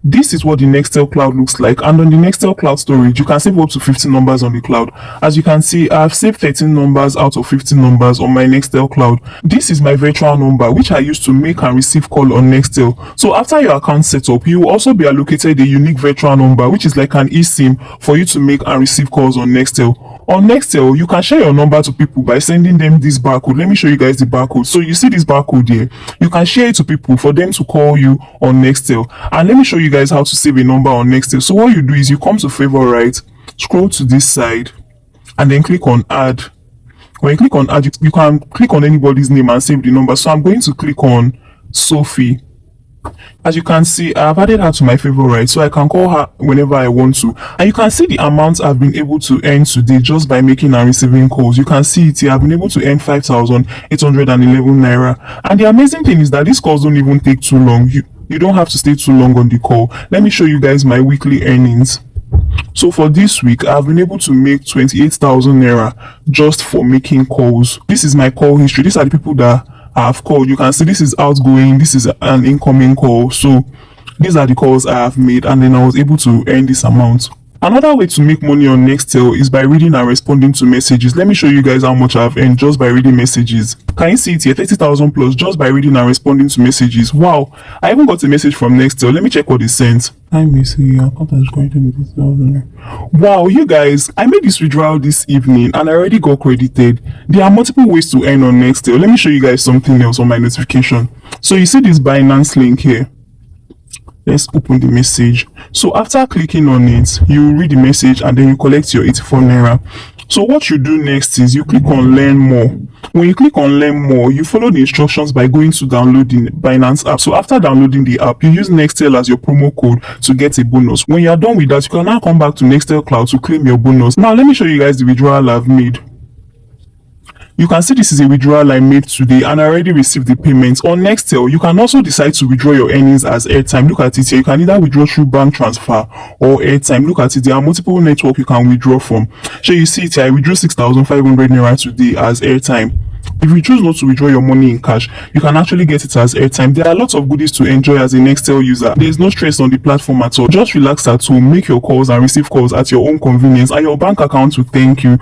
This is what the Nextel Cloud looks like, and on the Nextel Cloud storage, you can save up to 15 numbers on the cloud. As you can see, I have saved 13 numbers out of 15 numbers on my Nextel Cloud. This is my virtual number, which I use to make and receive call on Nextel. So after your account setup, you will also be allocated a unique virtual number, which is like an eSIM for you to make and receive calls on Nextel. On Nextel, you can share your number to people by sending them this barcode. Let me show you guys the barcode. So you see this barcode here. You can share it to people for them to call you on Nextel. And let me show you guys how to save a number on Nextel. So what you do is you come to favorite, scroll to this side, and then click on add. When you click on add, you can click on anybody's name and save the number. So I'm going to click on Sophie. As you can see, I have added her to my favorite, so I can call her whenever I want to. And you can see the amount I've been able to earn today just by making and receiving calls. You can see it here. I've been able to earn 5,811 naira. And the amazing thing is that these calls don't even take too long. You don't have to stay too long on the call. Let me show you guys my weekly earnings. So for this week, I've been able to make 28,000 naira just for making calls. This is my call history. These are the people that I have called. You can see this is outgoing, this is an incoming call. So these are the calls I have made, and then I was able to earn this amount. Another way to make money on Nextel is by reading and responding to messages. Let me show you guys how much I've earned just by reading messages. Can you see it here? 30,000 plus just by reading and responding to messages. Wow, I even got a message from Nextel. Let me check what they sent. Hi, Missy, your account is going to be 30,000. Wow, you guys, I made this withdrawal this evening and I already got credited. There are multiple ways to earn on Nextel. Let me show you guys something else on my notification. So you see this Binance link here. Let's open the message. So after clicking on it, you read the message and then you collect your 84 naira. So what you do next is you click on learn more. When you click on learn more, you follow the instructions by going to download the Binance app. So after downloading the app, you use Nextel as your promo code to get a bonus. When you are done with that, you can now come back to Nextel Cloud to claim your bonus. Now let me show you guys the withdrawal I've made. You can see this is a withdrawal I made today and I already received the payment. On Nextel, you can also decide to withdraw your earnings as airtime. Look at it here. You can either withdraw through bank transfer or airtime. Look at it. There are multiple networks you can withdraw from. So you see it here. I withdrew 6,500 naira today as airtime. If you choose not to withdraw your money in cash, you can actually get it as airtime. There are lots of goodies to enjoy as a Nextel user. There is no stress on the platform at all. Just relax at home, make your calls and receive calls at your own convenience, and your bank account will thank you.